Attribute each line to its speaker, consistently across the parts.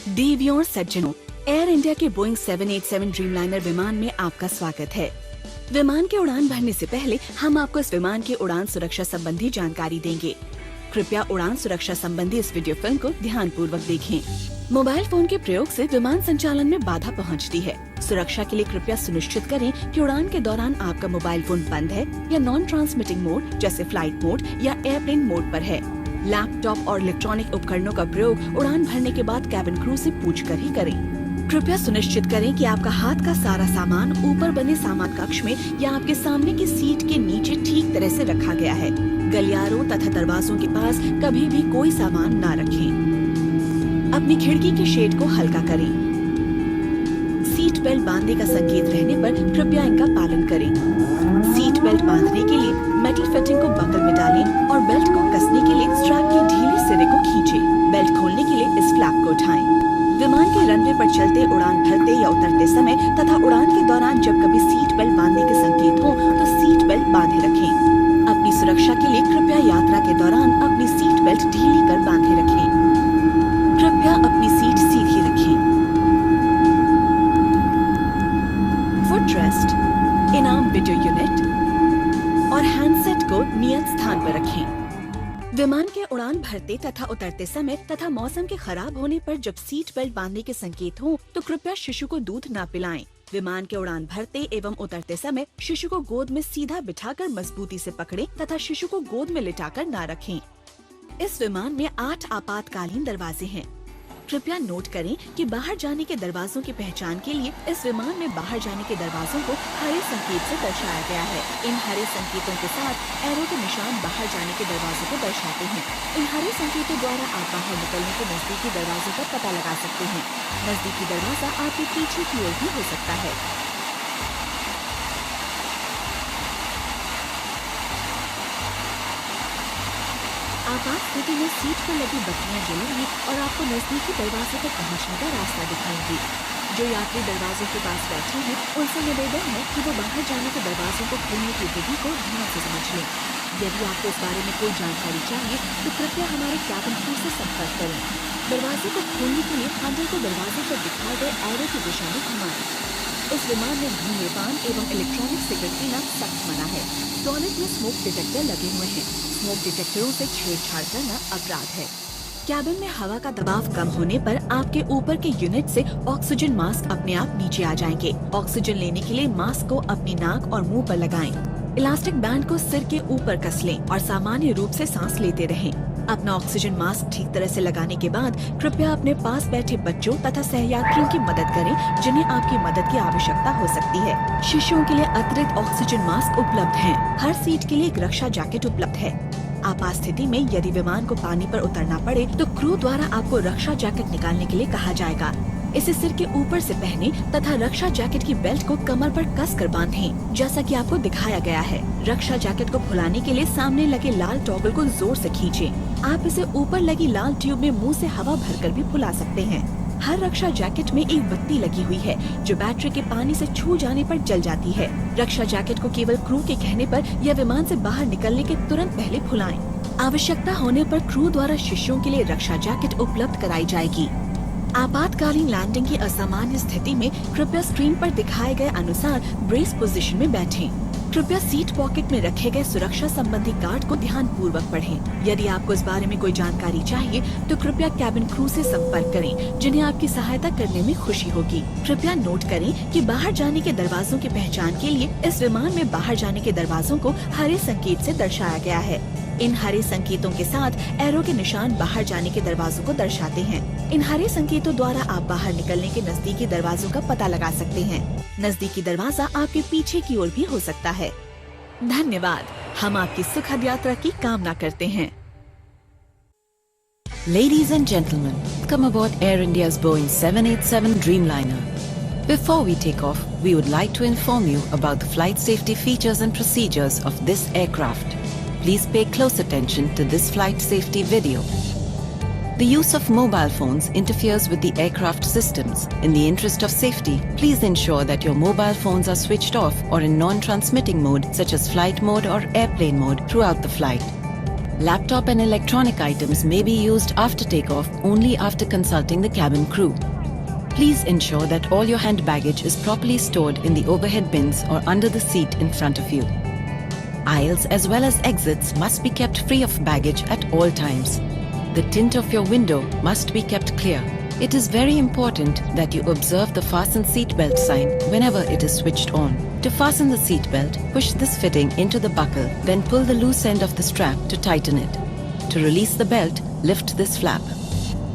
Speaker 1: देवियों और सज्जनों, एयर इंडिया के बोइंग 787 ड्रीमलाइनर विमान में आपका स्वागत है। विमान के उड़ान भरने से पहले हम आपको इस विमान की उड़ान सुरक्षा संबंधी जानकारी देंगे। कृपया उड़ान सुरक्षा संबंधी इस वीडियो फिल्म को ध्यान पूर्वक देखें। मोबाइल फोन के प्रयोग से विमान संचालन में बाधा पहुंचती है। सुरक्षा के लिए कृपया सुनिश्चित करें कि उड़ान के दौरान आपका मोबाइल फोन बंद है या नॉन ट्रांसमिटिंग मोड जैसे फ्लाइट मोड या एयरप्लेन मोड पर है। लैपटॉप और इलेक्ट्रॉनिक उपकरणों का प्रयोग उड़ान भरने के बाद कैबिन क्रू से पूछकर ही करें। कृपया सुनिश्चित करें कि आपका हाथ का सारा सामान ऊपर बने सामान कक्ष में या आपके सामने की सीट के नीचे ठीक तरह से रखा गया है। गलियारों तथा दरवाजों के पास कभी भी कोई सामान न रखें। अपनी खिड़की के शेड को हल्का करें। सीट बेल्ट बांधने का संकेत रहने पर कृपया इनका पालन करें। सीट बेल्ट बांधने के लिए मेटल फिटिंग को बकल में डालें और बेल्ट को कसने के लिए स्ट्रैप के ढीले सिरे को खींचें। बेल्ट खोलने के लिए इस फ्लैप को उठाएं। विमान के रनवे पर चलते, उड़ान भरते या उतरते समय तथा उड़ान के दौरान जब कभी सीट बेल्ट बांधने के संकेत हो तो सीट बेल्ट बांधे रखें। अपनी सुरक्षा के लिए कृपया यात्रा के दौरान अपनी सीट बेल्ट ढीली कर बांधे रखें। कृपया अपनी सीट सीधी रखें। फुट रेस्ट, इनाम वीडियो यूनिट और हैंडसेट को नियत स्थान पर रखें। विमान के उड़ान भरते तथा उतरते समय तथा मौसम के खराब होने पर जब सीट बेल्ट बांधने के संकेत हो तो कृपया शिशु को दूध न पिलाएं। विमान के उड़ान भरते एवं उतरते समय शिशु को गोद में सीधा बिठाकर मजबूती से पकड़ें तथा शिशु को गोद में लिटाकर न रखें। इस विमान में 8 आपातकालीन दरवाजे हैं। कृपया नोट करें कि बाहर जाने के दरवाजों की पहचान के लिए इस विमान में बाहर जाने के दरवाजों को हरे संकेत से दर्शाया गया है। इन हरे संकेतों के साथ एरो के निशान बाहर जाने के दरवाजों को दर्शाते हैं। इन हरे संकेतों द्वारा आप बाहर निकलने के नजदीकी दरवाजों का पता लगा सकते हैं। नजदीकी दरवाजा आपके पीछे की ओर भी हो सकता है। आपात स्थिति में सीट पर लगी बत्तियां जलेंगी और आपको नजदीकी दरवाजे तक पहुंचने का रास्ता दिखाएंगी। जो यात्री दरवाजों के पास बैठे हैं उनसे निवेदन है कि वो बाहर जाने के दरवाजों को खोलने की विधि को ध्यान से समझ लें। यदि आपको इस बारे में कोई जानकारी चाहिए तो कृपया हमारे कैबिन क्रू से संपर्क करें। दरवाजे को खोलने के लिए हैंडल को दरवाजे पर दिखाए गए एरो की दिशा में घुमाएं। इस विमान में धूम्रपान एवं इलेक्ट्रॉनिक सिगरेट पीना सख्त मना है। टॉयलेट में स्मोक डिटेक्टर लगे हुए हैं। स्मोक डिटेक्टरों से छेड़छाड़ करना अपराध है। कैबिन में हवा का दबाव कम होने पर आपके ऊपर के यूनिट से ऑक्सीजन मास्क अपने आप नीचे आ जाएंगे। ऑक्सीजन लेने के लिए मास्क को अपनी नाक और मुंह पर लगाएं। इलास्टिक बैंड को सिर के ऊपर कस लें और सामान्य रूप से सांस लेते रहें। अपना ऑक्सीजन मास्क ठीक तरह से लगाने के बाद कृपया अपने पास बैठे बच्चों तथा सहयात्रियों की मदद करें जिन्हें आपकी मदद की आवश्यकता हो सकती है। शिशुओं के लिए अतिरिक्त ऑक्सीजन मास्क उपलब्ध हैं। हर सीट के लिए एक रक्षा जैकेट उपलब्ध है। आपात स्थिति में यदि विमान को पानी पर उतरना पड़े तो क्रू द्वारा आपको रक्षा जैकेट निकालने के लिए कहा जाएगा। इसे सिर के ऊपर से पहने तथा रक्षा जैकेट की बेल्ट को कमर पर कस कर बांधें, जैसा कि आपको दिखाया गया है। रक्षा जैकेट को फुलाने के लिए सामने लगे लाल टॉगल को जोर से खींचें। आप इसे ऊपर लगी लाल ट्यूब में मुंह से हवा भरकर भी फुला सकते हैं। हर रक्षा जैकेट में एक बत्ती लगी हुई है जो बैटरी के पानी से छू जाने पर जल जाती है। रक्षा जैकेट को केवल क्रू के कहने पर या विमान से बाहर निकलने के तुरंत पहले फुलाएं। आवश्यकता होने पर क्रू द्वारा शिशुओं के लिए रक्षा जैकेट उपलब्ध कराई जाएगी। आपातकालीन लैंडिंग की असामान्य स्थिति में कृपया स्क्रीन पर दिखाए गए अनुसार ब्रेस पोजीशन में बैठें। कृपया सीट पॉकेट में रखे गए सुरक्षा संबंधी कार्ड को ध्यान पूर्वक पढ़ें। यदि आपको इस बारे में कोई जानकारी चाहिए तो कृपया कैबिन क्रू से संपर्क करें जिन्हें आपकी सहायता करने में खुशी होगी। कृपया नोट करें कि बाहर जाने के दरवाजों की पहचान के लिए इस विमान में बाहर जाने के दरवाजों को हरे संकेत से दर्शाया गया है। इन हरे संकेतों के साथ एरो के निशान बाहर जाने के दरवाजों को दर्शाते हैं। इन हरे संकेतों द्वारा आप बाहर निकलने के नजदीकी दरवाजों का पता लगा सकते हैं। नजदीकी दरवाजा आपके पीछे की ओर भी हो सकता है। धन्यवाद। हम आपकी सुखद यात्रा की कामना करते हैं।
Speaker 2: Ladies and gentlemen, come aboard Air India's Boeing 787 Dreamliner. Before we take off, we would like to inform you about the flight safety features and procedures of this aircraft. Please pay close attention to this flight safety video. The use of mobile phones interferes with the aircraft systems. In the interest of safety, please ensure that your mobile phones are switched off or in non-transmitting mode such as flight mode or airplane mode throughout the flight. Laptop and electronic items may be used after takeoff only after consulting the cabin crew. Please ensure that all your hand baggage is properly stored in the overhead bins or under the seat in front of you. Aisles as well as exits must be kept free of baggage at all times. The tint of your window must be kept clear. It is very important that you observe the fasten seatbelt sign whenever it is switched on. To fasten the seatbelt, push this fitting into the buckle, then pull the loose end of the strap to tighten it. To release the belt, lift this flap.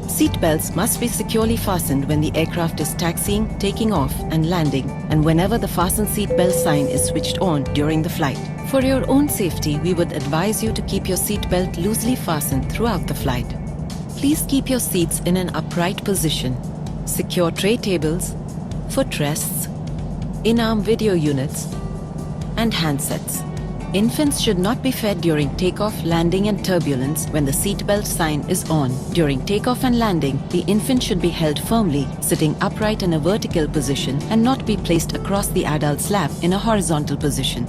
Speaker 2: Seatbelts must be securely fastened when the aircraft is taxiing, taking off, and landing, and whenever the fasten seatbelt sign is switched on during the flight. For your own safety, we would advise you to keep your seatbelt loosely fastened throughout the flight. Please keep your seats in an upright position. Secure tray tables, footrests, in-arm video units, and handsets. Infants should not be fed during takeoff, landing, and turbulence when the seatbelt sign is on. During takeoff and landing, the infant should be held firmly, sitting upright in a vertical position, and not be placed across the adult's lap in a horizontal position.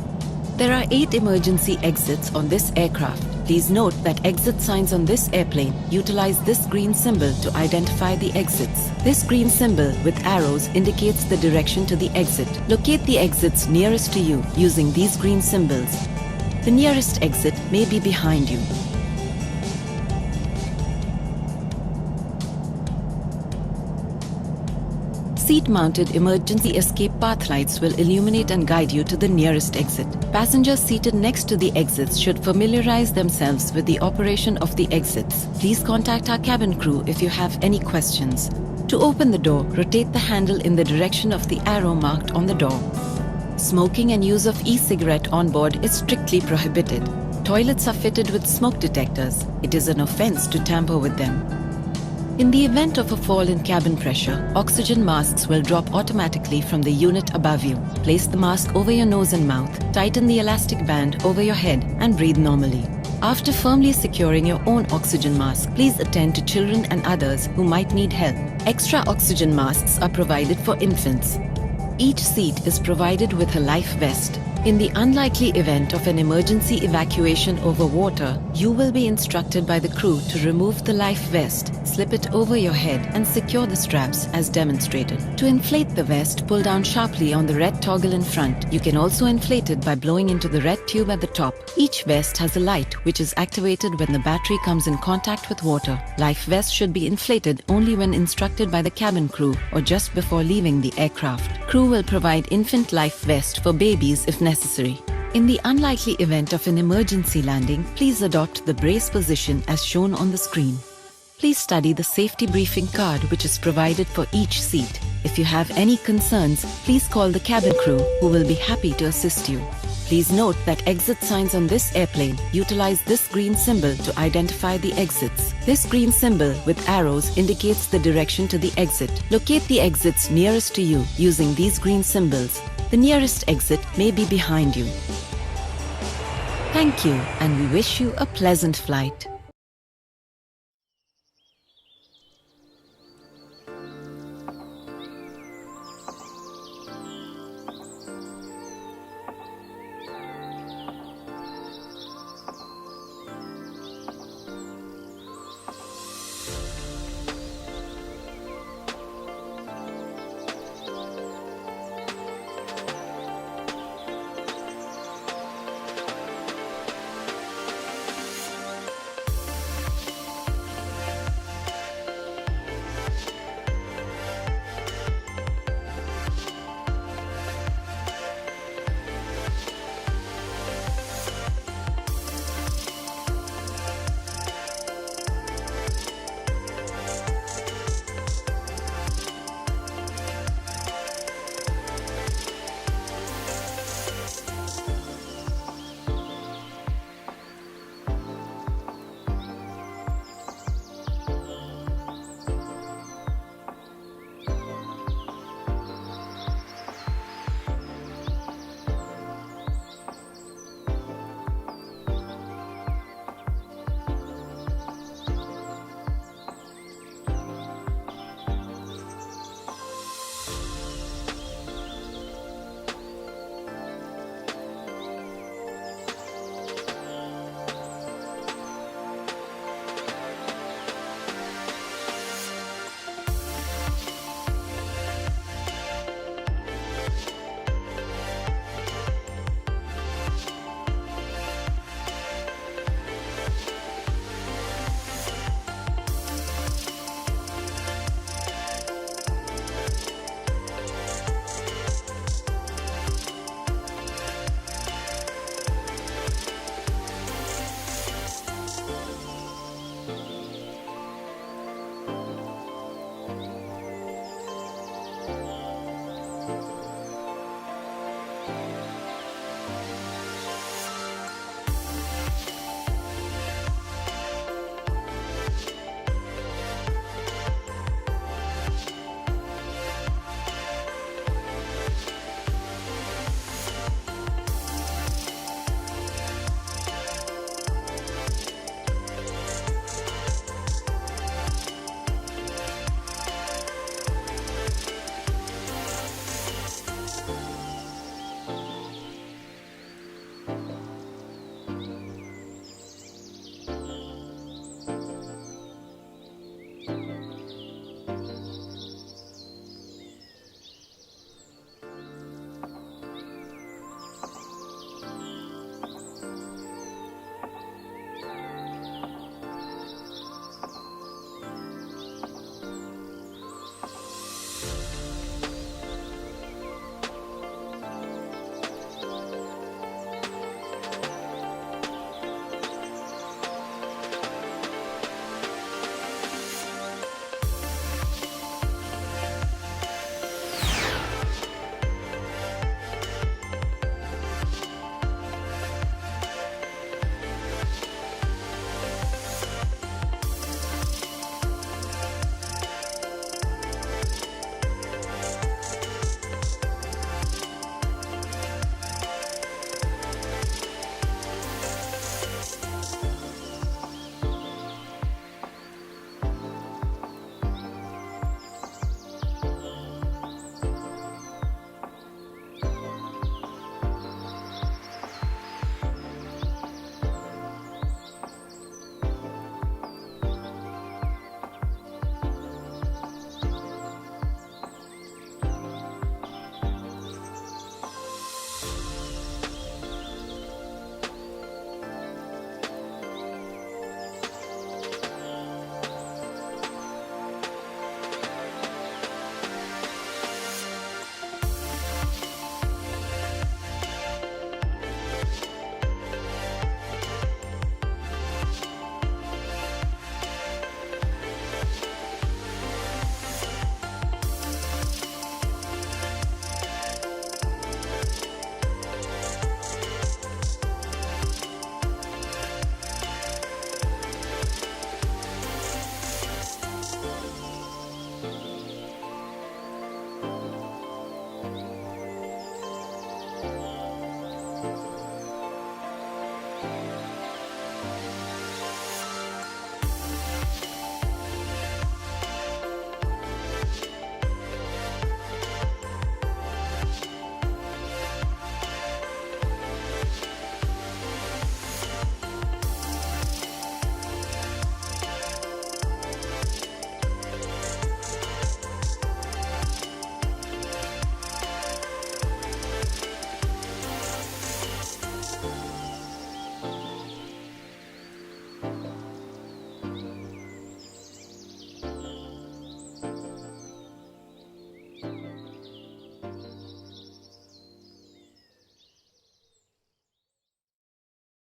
Speaker 2: There are 8 emergency exits on this aircraft. Please note that exit signs on this airplane utilize this green symbol to identify the exits. This green symbol with arrows indicates the direction to the exit. Locate the exits nearest to you using these green symbols. The nearest exit may be behind you. Seat-mounted emergency escape path lights will illuminate and guide you to the nearest exit. Passengers seated next to the exits should familiarize themselves with the operation of the exits. Please contact our cabin crew if you have any questions. To open the door, rotate the handle in the direction of the arrow marked on the door. Smoking and use of e-cigarette on board is strictly prohibited. Toilets are fitted with smoke detectors. It is an offense to tamper with them. In the event of a fall in cabin pressure, oxygen masks will drop automatically from the unit above you. Place the mask over your nose and mouth, tighten the elastic band over your head, and breathe normally. After firmly securing your own oxygen mask, please attend to children and others who might need help. Extra oxygen masks are provided for infants. Each seat is provided with a life vest. In the unlikely event of an emergency evacuation over water, you will be instructed by the crew to remove the life vest, slip it over your head, and secure the straps as demonstrated. To inflate the vest, pull down sharply on the red toggle in front. You can also inflate it by blowing into the red tube at the top. Each vest has a light which is activated when the battery comes in contact with water. Life vest should be inflated only when instructed by the cabin crew or just before leaving the aircraft. Crew will provide infant life vest for babies if necessary. In the unlikely event of an emergency landing, please adopt the brace position as shown on the screen. Please study the safety briefing card which is provided for each seat. If you have any concerns, please call the cabin crew who will be happy to assist you. Please note that exit signs on this airplane utilize this green symbol to identify the exits. This green symbol with arrows indicates the direction to the exit. Locate the exits nearest to you using these green symbols. The nearest exit may be behind you. Thank you, and we wish you a pleasant flight.